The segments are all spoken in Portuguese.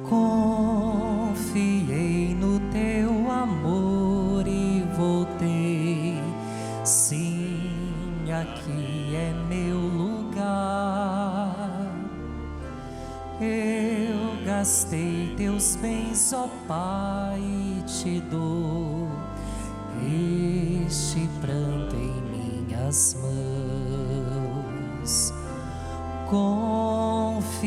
Confiei no teu amor e voltei. Sim, aqui é meu lugar. Eu gastei teus bens, ó Pai, e te dou este pranto em minhas mãos. Confiei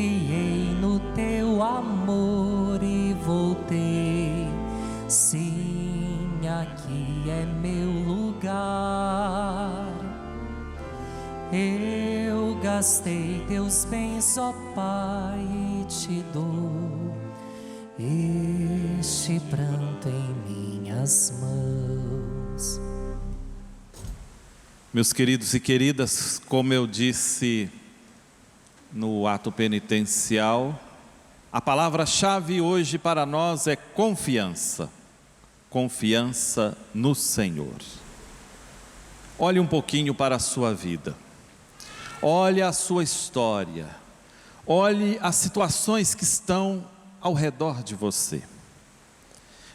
no teu amor e voltei. Sim, aqui é meu lugar. Eu gastei teus bens, ó Pai, e te dou este pranto em minhas mãos. Meus queridos e queridas, como eu disse no ato penitencial, a palavra-chave hoje para nós é confiança. Confiança no Senhor. Olhe um pouquinho para a sua vida. Olhe a sua história. Olhe as situações que estão ao redor de você.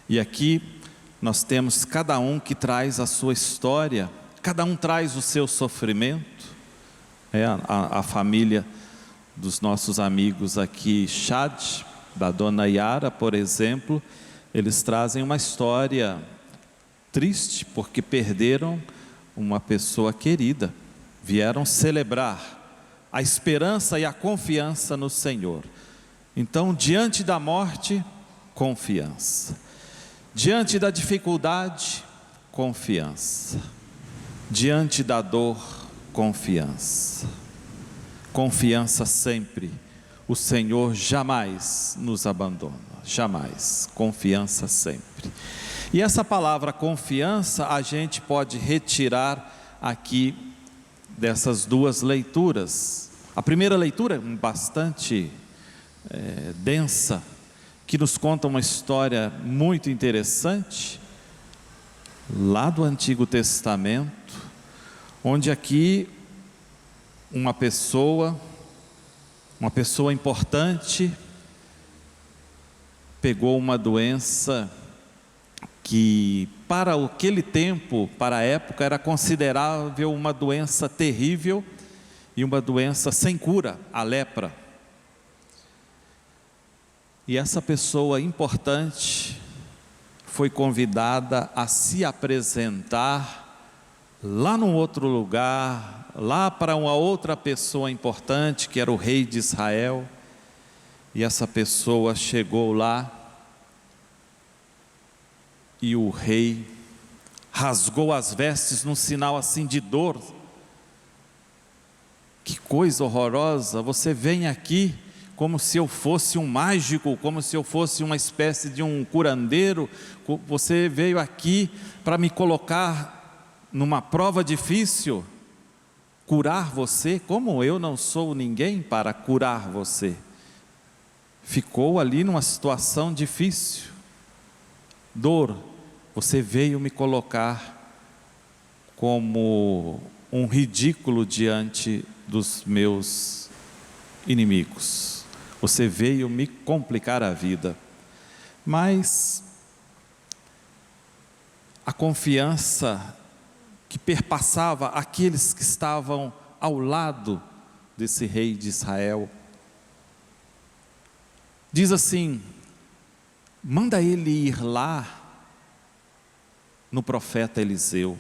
E aqui nós temos cada um que traz a sua história, cada um traz o seu sofrimento. A família dos nossos amigos aqui, Chad, da dona Yara, por exemplo, eles trazem uma história triste, porque perderam uma pessoa querida. Vieram celebrar a esperança e a confiança no Senhor. Então, diante da morte, confiança. Diante da dificuldade, confiança. Diante da dor, confiança. Confiança sempre. O Senhor jamais nos abandona, jamais. Confiança sempre. E essa palavra confiança a gente pode retirar aqui dessas duas leituras. A primeira leitura é bastante densa, que nos conta uma história muito interessante, lá do Antigo Testamento, onde aqui uma pessoa importante, pegou uma doença que para aquele tempo, para a época, era considerável uma doença terrível e uma doença sem cura, a lepra. E essa pessoa importante foi convidada a se apresentar lá num outro lugar, lá para uma outra pessoa importante, que era o rei de Israel. E essa pessoa chegou lá, e o rei rasgou as vestes num sinal assim de dor. Que coisa horrorosa, você vem aqui como se eu fosse um mágico, como se eu fosse uma espécie de um curandeiro, você veio aqui para me colocar numa prova difícil, curar você, como eu não sou ninguém para curar você. Ficou ali numa situação difícil, dor, você veio me colocar como um ridículo diante dos meus inimigos, você veio me complicar a vida. Mas a confiança que perpassava aqueles que estavam ao lado desse rei de Israel, diz assim: manda ele ir lá no profeta Eliseu.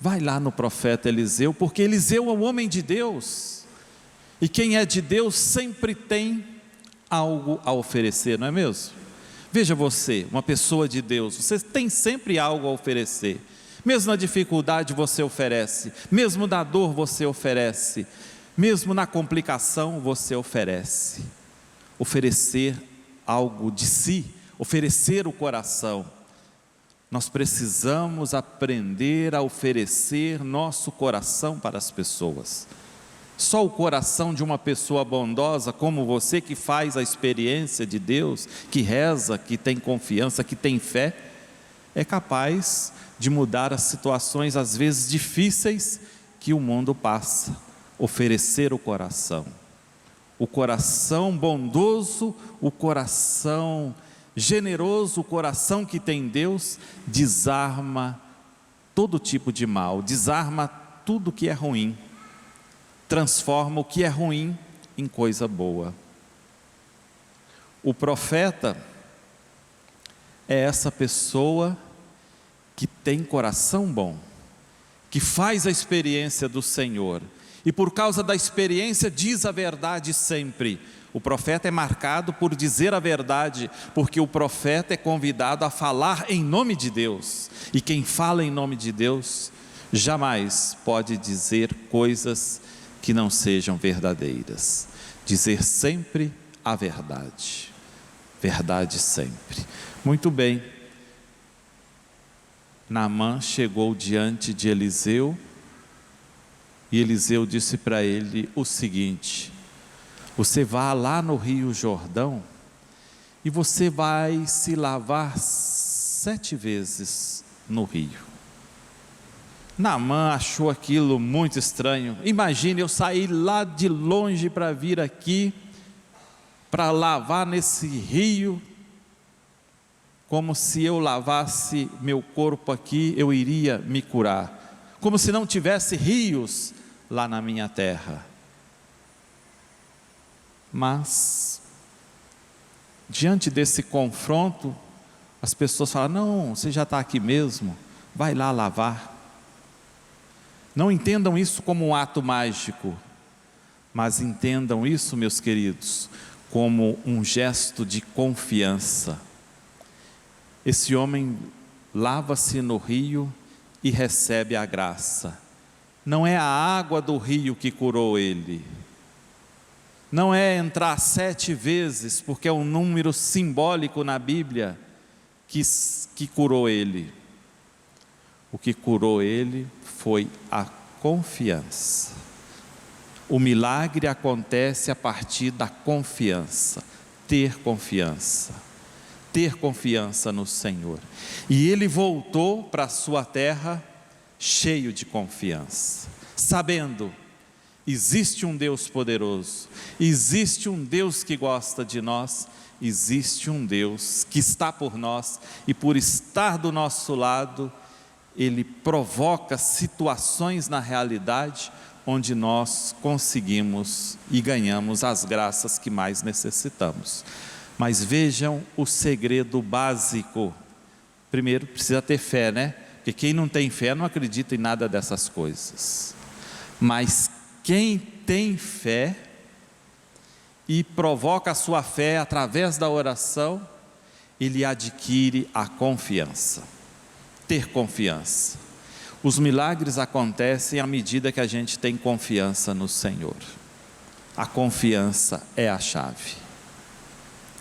Vai lá no profeta Eliseu, porque Eliseu é o homem de Deus, e quem é de Deus sempre tem algo a oferecer, não é mesmo? Veja você, uma pessoa de Deus, você tem sempre algo a oferecer. Mesmo na dificuldade você oferece, mesmo na dor você oferece, mesmo na complicação você oferece. Oferecer algo de si, oferecer o coração. Nós precisamos aprender a oferecer nosso coração para as pessoas. Só o coração de uma pessoa bondosa como você, que faz a experiência de Deus, que reza, que tem confiança, que tem fé, é capaz de mudar as situações às vezes difíceis que o mundo passa. Oferecer o coração. O coração bondoso, o coração generoso, o coração que tem Deus, desarma todo tipo de mal, desarma tudo que é ruim, transforma o que é ruim em coisa boa. O profeta é essa pessoa que tem coração bom, que faz a experiência do Senhor, e por causa da experiência diz a verdade sempre. O profeta é marcado por dizer a verdade, porque o profeta é convidado a falar em nome de Deus, e quem fala em nome de Deus jamais pode dizer coisas que não sejam verdadeiras. Dizer sempre a verdade, verdade sempre. Muito bem, Naamã chegou diante de Eliseu, e Eliseu disse para ele o seguinte: você vai lá no Rio Jordão, e você vai se lavar 7 vezes no rio. Naamã achou aquilo muito estranho. Imagine eu sair lá de longe para vir aqui, para lavar nesse rio, como se eu lavasse meu corpo aqui, eu iria me curar, como se não tivesse rios lá na minha terra. Mas, diante desse confronto, as pessoas falam: não, você já está aqui mesmo, vai lá lavar. Não entendam isso como um ato mágico, mas entendam isso, meus queridos, como um gesto de confiança. Esse homem lava-se no rio e recebe a graça. Não é a água do rio que curou ele, não é entrar 7 vezes, porque é um número simbólico na Bíblia, que curou ele. O que curou ele foi a confiança. O milagre acontece a partir da confiança, ter confiança no Senhor. E ele voltou para a sua terra cheio de confiança, sabendo: existe um Deus poderoso, existe um Deus que gosta de nós, existe um Deus que está por nós, e por estar do nosso lado, Ele provoca situações na realidade, onde nós conseguimos e ganhamos as graças que mais necessitamos. Mas vejam o segredo básico. Primeiro, precisa ter fé, né? Porque quem não tem fé não acredita em nada dessas coisas. Mas quem tem fé e provoca a sua fé através da oração, ele adquire a confiança. Ter confiança. Os milagres acontecem à medida que a gente tem confiança no Senhor. A confiança é a chave.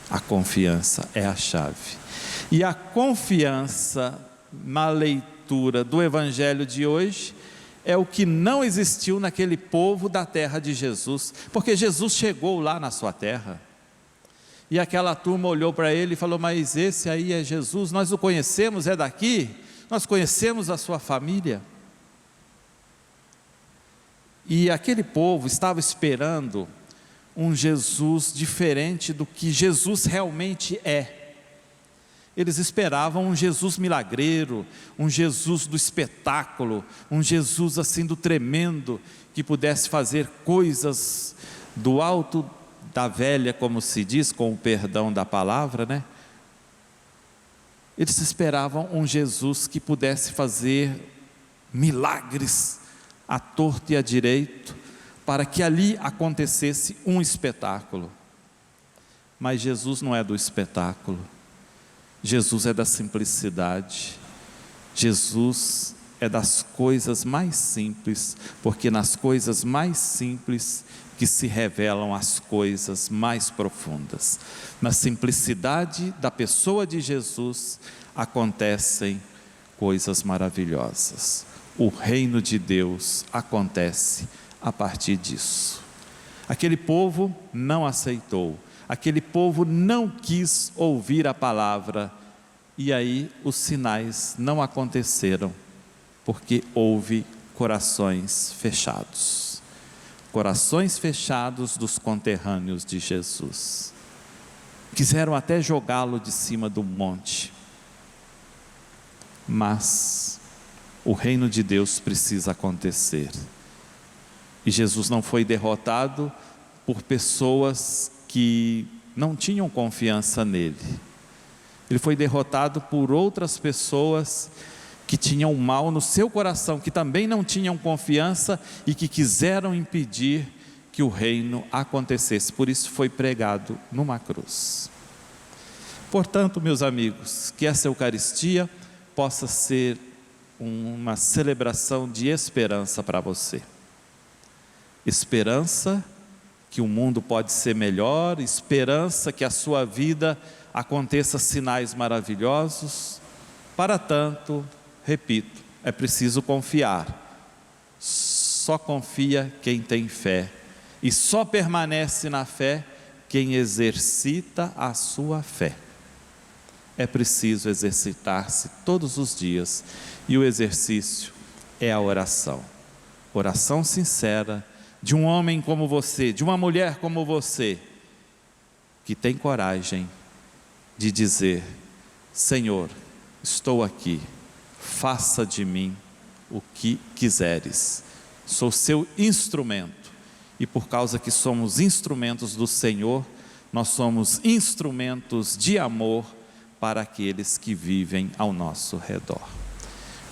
A confiança é a chave. E a confiança na leitura do Evangelho de hoje é o que não existiu naquele povo da terra de Jesus, porque Jesus chegou lá na sua terra, e aquela turma olhou para ele e falou: mas esse aí é Jesus, nós o conhecemos, é daqui, nós conhecemos a sua família. E aquele povo estava esperando um Jesus diferente do que Jesus realmente é. Eles esperavam um Jesus milagreiro, um Jesus do espetáculo, um Jesus assim do tremendo, que pudesse fazer coisas do alto da velha, como se diz, com o perdão da palavra, né? Eles esperavam um Jesus que pudesse fazer milagres à torto e à direito, para que ali acontecesse um espetáculo. Mas Jesus não é do espetáculo, Jesus é da simplicidade, Jesus é das coisas mais simples, porque nas coisas mais simples que se revelam as coisas mais profundas. Na simplicidade da pessoa de Jesus acontecem coisas maravilhosas. O reino de Deus acontece a partir disso. Aquele povo não aceitou, aquele povo não quis ouvir a palavra, e aí os sinais não aconteceram, porque houve corações fechados. corações fechados dos conterrâneos de Jesus. Quiseram até jogá-lo de cima do monte. Mas o reino de Deus precisa acontecer. E Jesus não foi derrotado por pessoas que não tinham confiança nele. Ele foi derrotado por outras pessoas que tinham mal no seu coração, que também não tinham confiança e que quiseram impedir que o reino acontecesse. Por isso foi pregado numa cruz. Portanto, meus amigos, que essa Eucaristia possa ser uma celebração de esperança para você. Esperança que o mundo pode ser melhor, esperança que a sua vida aconteça sinais maravilhosos. Para tanto, repito, é preciso confiar. Só confia quem tem fé. E só permanece na fé quem exercita a sua fé. É preciso exercitar-se todos os dias. E o exercício é a oração. Oração sincera de um homem como você, de uma mulher como você, que tem coragem de dizer: Senhor, estou aqui, faça de mim o que quiseres. Sou seu instrumento. E por causa que somos instrumentos do Senhor, nós somos instrumentos de amor para aqueles que vivem ao nosso redor.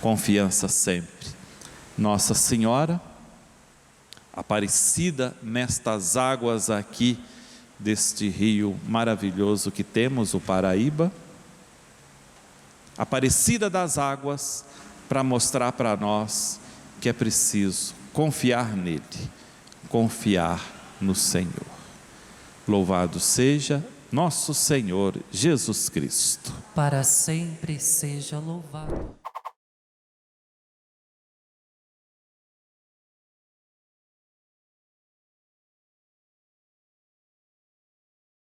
Confiança sempre. Nossa Senhora Aparecida nestas águas aqui deste rio maravilhoso que temos, o Paraíba, Aparecida das águas, para mostrar para nós que é preciso confiar nele, confiar no Senhor. Louvado seja nosso Senhor Jesus Cristo. Para sempre seja louvado.